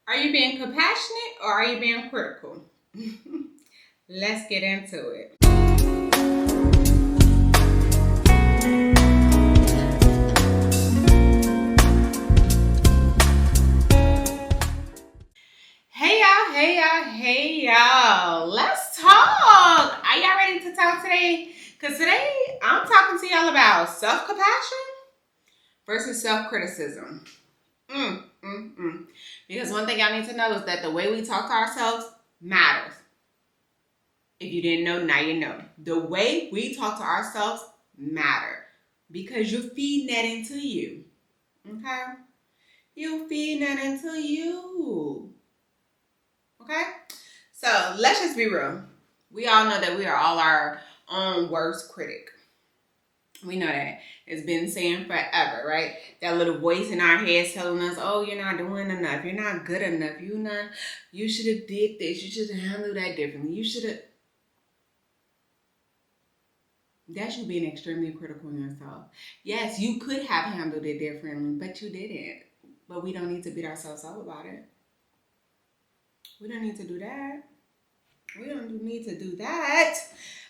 Are you being compassionate or are you being critical? Let's get into it. Hey y'all, hey y'all, hey y'all. Let's talk. Are y'all ready to talk today? Because today I'm talking to y'all about self compassion versus self criticism. Because one thing y'all need to know is that the way we talk to ourselves matters. If you didn't know, now you know. The way we talk to ourselves matter because you're feeding that into you. Okay? You're feeding that into you. Okay? So let's just be real. We all know that we are all our own worst critic. We know that. It's been saying forever, right? That little voice in our heads telling us, oh, you're not doing enough. You're not good enough. You should have did this. You should have handled that differently. You should have. That's you being extremely critical of yourself. Yes, you could have handled it differently, but you didn't. But we don't need to beat ourselves up about it. We don't need to do that. We don't need to do that.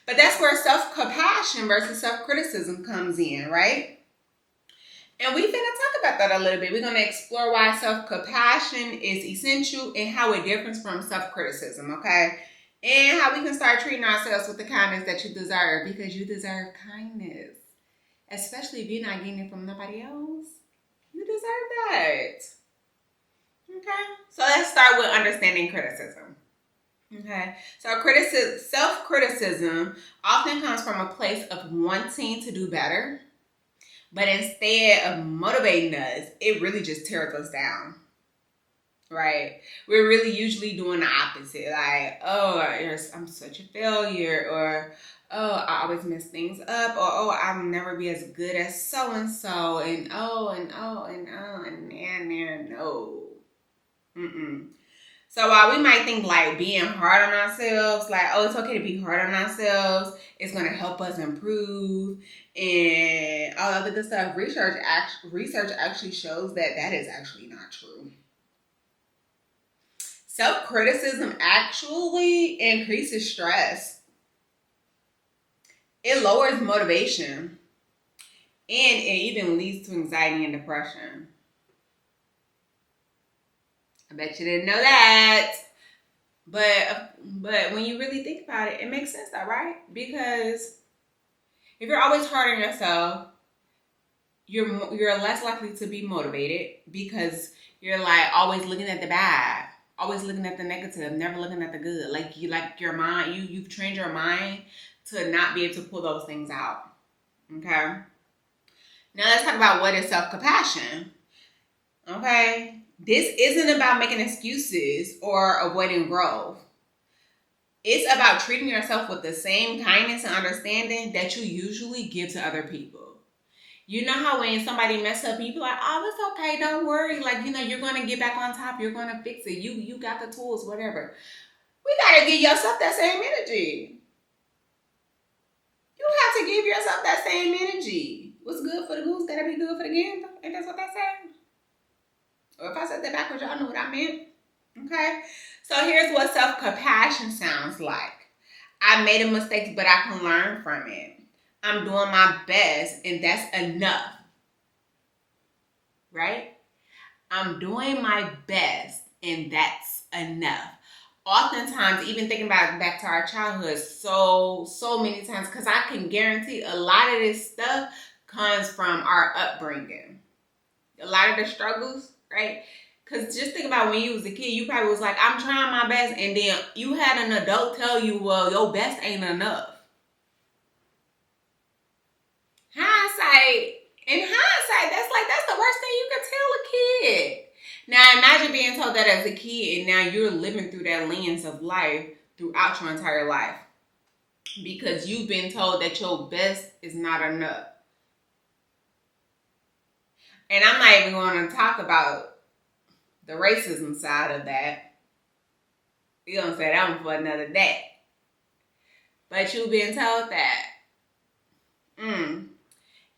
But that's where self-compassion versus self-criticism comes in, right? And we finna talk about that a little bit. We're gonna explore why self-compassion is essential and how it differs from self-criticism, okay? And how we can start treating ourselves with the kindness that you deserve because you deserve kindness. Especially if you're not getting it from nobody else. You deserve that. Okay? So let's start with understanding criticism. Okay? So self-criticism often comes from a place of wanting to do better. But instead of motivating us, it really just tears us down. Right? We're really usually doing the opposite. Like, oh, I'm such a failure, or oh, I always mess things up, or oh, I'll never be as good as so and so, and oh, and oh, and oh, and no. So while we might think like being hard on ourselves, like, oh, it's okay to be hard on ourselves, it's gonna help us improve and all other good stuff. Research actually shows that that is actually not true. Self-criticism actually increases stress. It lowers motivation and it even leads to anxiety and depression. I bet you didn't know that. But when you really think about it, it makes sense though, right? Because if you're always hard on yourself, you're less likely to be motivated because you're like always looking at the bad, always looking at the negative, never looking at the good. Like your mind, you've trained your mind to not be able to pull those things out. Okay. Now let's talk about what is self-compassion. Okay. This isn't about making excuses or avoiding growth. It's about treating yourself with the same kindness and understanding that you usually give to other people. You know how when somebody mess up, you be like, oh, it's okay, don't worry. Like, you're going to get back on top. You're going to fix it. You got the tools, whatever. We got to give yourself that same energy. You have to give yourself that same energy. What's good for the goose, gotta be good for the gander. Ain't that what they say? Or if I said that backwards, y'all know what I meant. Okay? So here's what self-compassion sounds like. I made a mistake, but I can learn from it. I'm doing my best, and that's enough. Right? I'm doing my best, and that's enough. Oftentimes, even thinking about back to our childhood, so many times, because I can guarantee a lot of this stuff comes from our upbringing. A lot of the struggles, right? Because just think about when you was a kid, you probably was like, I'm trying my best, and then you had an adult tell you, well, your best ain't enough. In hindsight, that's the worst thing you could tell a kid. Now imagine being told that as a kid and now you're living through that lens of life throughout your entire life. Because you've been told that your best is not enough. And I'm not even going to talk about the racism side of that. We're going to say that one for another day. But you've been told that.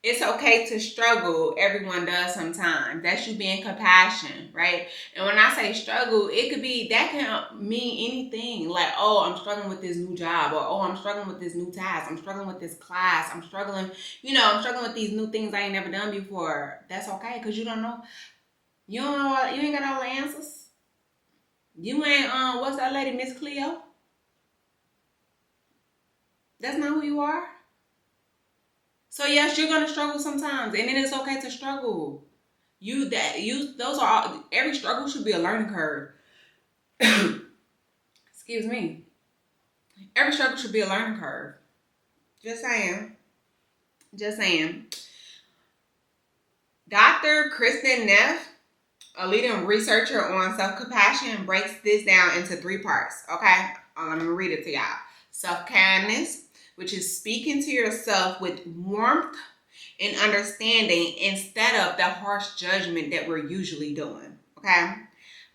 It's okay to struggle. Everyone does sometimes. That's you being compassionate, right? And when I say struggle, it could be, that can mean anything. Like, oh, I'm struggling with this new job, or oh, I'm struggling with this new task. I'm struggling with this class. I'm struggling, I'm struggling with these new things I ain't never done before. That's okay, because you don't know. You don't know. You ain't got all the answers. You ain't what's that lady, Miss Cleo? That's not who you are. So yes, you're gonna struggle sometimes, and it is okay to struggle. Those are all, every struggle should be a learning curve. Excuse me. Every struggle should be a learning curve. Just saying. Just saying. Dr. Kristen Neff, a leading researcher on self-compassion, breaks this down into 3 parts. Okay? Let me read it to y'all. Self-kindness, which is speaking to yourself with warmth and understanding instead of the harsh judgment that we're usually doing. Okay?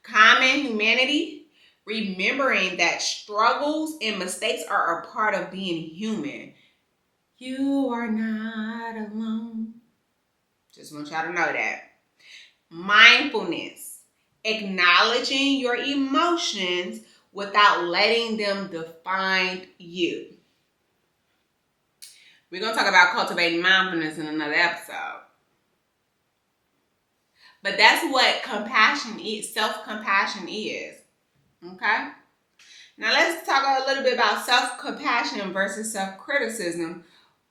Common humanity, remembering that struggles and mistakes are a part of being human. You are not alone. Just want y'all to know that. Mindfulness, acknowledging your emotions without letting them define you. We're going to talk about cultivating mindfulness in another episode. But that's what compassion is, self-compassion is. Okay? Now let's talk a little bit about self-compassion versus self-criticism.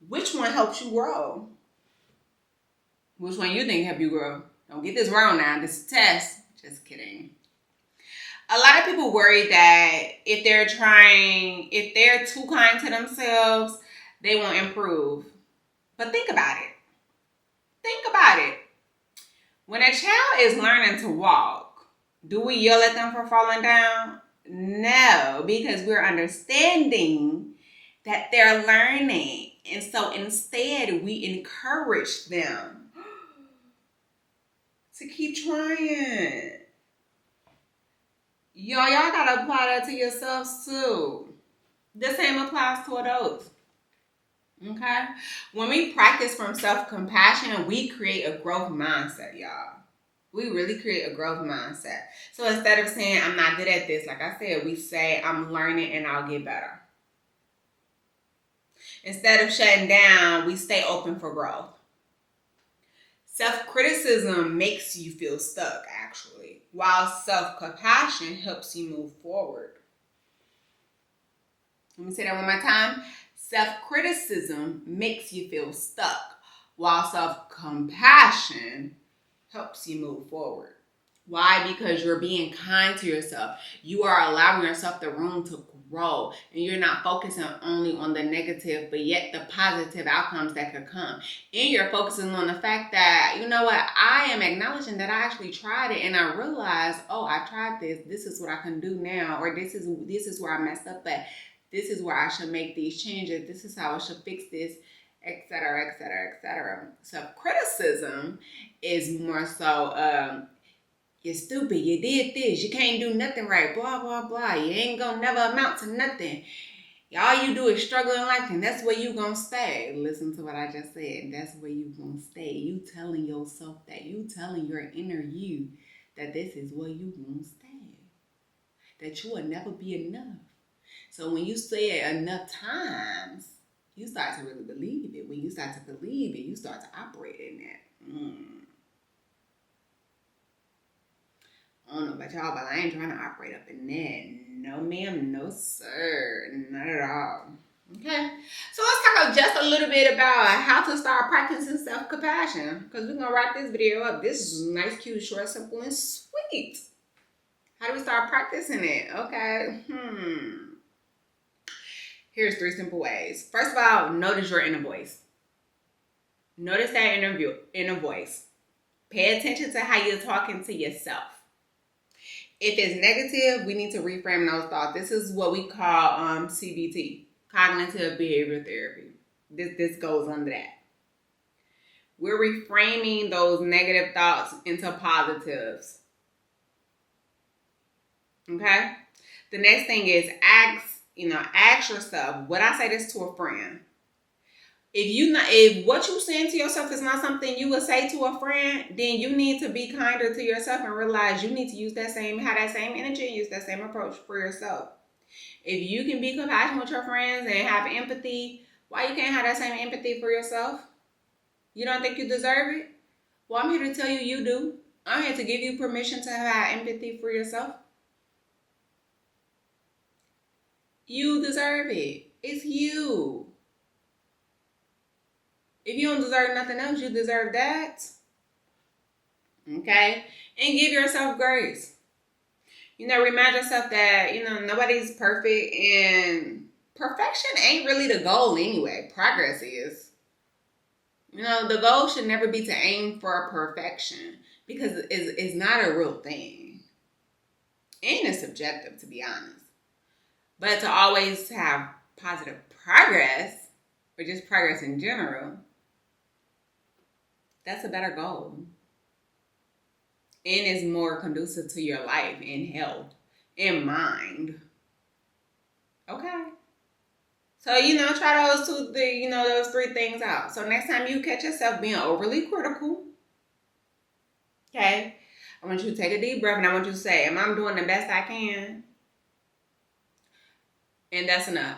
Which one helps you grow? Which one you think help you grow? Don't get this wrong now. This is a test. Just kidding. A lot of people worry that if they're too kind to themselves, they won't improve. But think about it. Think about it. When a child is learning to walk, do we yell at them for falling down? No, because we're understanding that they're learning. And so instead, we encourage them to keep trying. Y'all gotta apply that to yourselves too. The same applies to adults. Okay? When we practice from self-compassion, we create a growth mindset, y'all. We really create a growth mindset. So instead of saying, I'm not good at this, like I said, we say, I'm learning and I'll get better. Instead of shutting down, we stay open for growth. Self-criticism makes you feel stuck, actually, while self-compassion helps you move forward. Let me say that one more time. Self-criticism makes you feel stuck, while self-compassion helps you move forward. Why? Because you're being kind to yourself. You are allowing yourself the room to grow, and you're not focusing only on the negative, but yet the positive outcomes that could come. And you're focusing on the fact that, you know what, I am acknowledging that I actually tried it, and I realized, oh, I tried this. This is what I can do now, or this is where I messed up at. This is where I should make these changes. This is how I should fix this, etc., etc., etc. Self-criticism is more so, you're stupid, you did this, you can't do nothing right, blah, blah, blah. You ain't gonna never amount to nothing. All you do is struggle in life, and that's where you gonna stay. Listen to what I just said. That's where you gonna stay. You telling yourself that. You telling your inner you that this is where you gonna stay. That you will never be enough. So when you say it enough times, you start to really believe it. When you start to believe it, you start to operate in that. I don't know about y'all, but I ain't trying to operate up in that. No ma'am, no sir, not at all. Okay, so let's talk just a little bit about how to start practicing self-compassion, because we're going to wrap this video up. This is nice, cute, short, simple, and sweet. How do we start practicing it? Okay, Here's 3 simple ways. First of all, notice your inner voice. Notice that inner voice. Pay attention to how you're talking to yourself. If it's negative, we need to reframe those thoughts. This is what we call CBT, cognitive behavioral therapy. This goes under that. We're reframing those negative thoughts into positives. Okay? The next thing is ask yourself, would I say this to a friend? If what you saying to yourself is not something you would say to a friend, then you need to be kinder to yourself and realize you need to have that same energy and use that same approach for yourself. If you can be compassionate with your friends and have empathy, why you can't have that same empathy for yourself? You don't think you deserve it? Well, I'm here to tell you you do. I'm here to give you permission to have empathy for yourself. You deserve it. It's you. If you don't deserve nothing else, you deserve that. Okay? And give yourself grace. Remind yourself that, nobody's perfect and perfection ain't really the goal anyway. Progress is. The goal should never be to aim for perfection because it's not a real thing. And it's subjective, to be honest. But to always have positive progress, or just progress in general, that's a better goal. And is more conducive to your life and health and mind. Okay. So, try those three things out. So next time you catch yourself being overly critical, okay, I want you to take a deep breath and I want you to say, am I doing the best I can? And that's enough.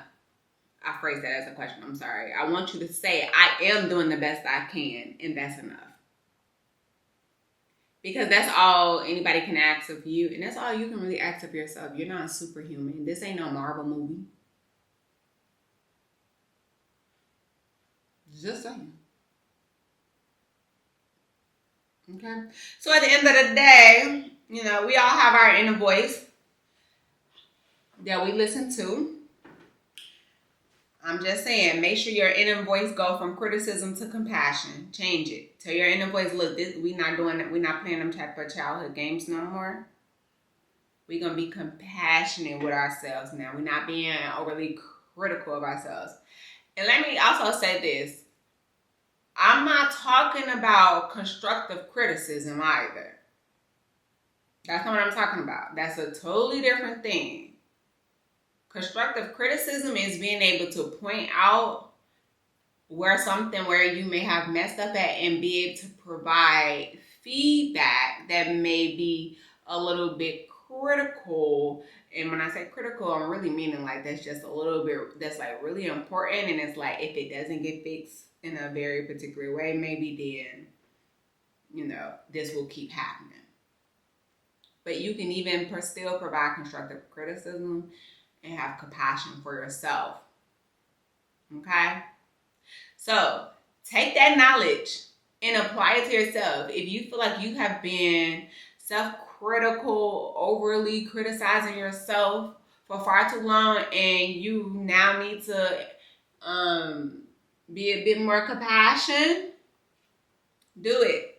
I phrased that as a question. I'm sorry. I want you to say, I am doing the best I can, and that's enough. Because that's all anybody can ask of you, and that's all you can really ask of yourself. You're not superhuman. This ain't no Marvel movie. Just saying. Okay? So at the end of the day, we all have our inner voice that we listen to. I'm just saying, make sure your inner voice go from criticism to compassion. Change it. Tell your inner voice, look, we're not playing them type of childhood games no more. We're going to be compassionate with ourselves now. We're not being overly critical of ourselves. And let me also say this. I'm not talking about constructive criticism either. That's not what I'm talking about. That's a totally different thing. Constructive criticism is being able to point out where you may have messed up at and be able to provide feedback that may be a little bit critical. And when I say critical, I'm really meaning like that's just a little bit, that's like really important. And it's like, if it doesn't get fixed in a very particular way, maybe then, this will keep happening. But you can even still provide constructive criticism and have compassion for yourself. Okay? So, take that knowledge and apply it to yourself. If you feel like you have been self-critical, overly criticizing yourself for far too long, and you now need to be a bit more compassionate, do it.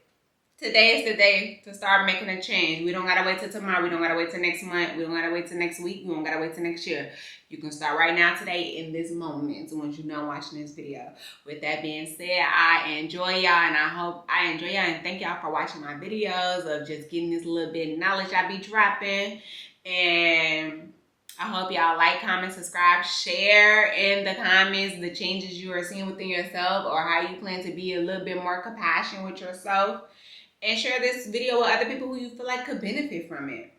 Today is the day to start making a change. We don't got to wait till tomorrow. We don't got to wait till next month. We don't got to wait till next week. We don't got to wait till next year. You can start right now, today, in this moment, once you're done watching this video. With that being said, I enjoy y'all, and I hope I enjoy y'all, and thank y'all for watching my videos of just getting this little bit of knowledge I be dropping. And I hope y'all like, comment, subscribe, share in the comments the changes you are seeing within yourself or how you plan to be a little bit more compassionate with yourself. And share this video with other people who you feel like could benefit from it.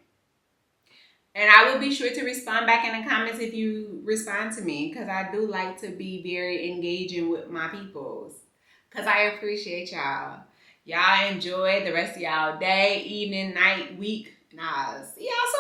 And I will be sure to respond back in the comments if you respond to me, because I do like to be very engaging with my peoples. Because I appreciate y'all. Y'all enjoy the rest of y'all day, evening, night, week. And I'll see y'all soon.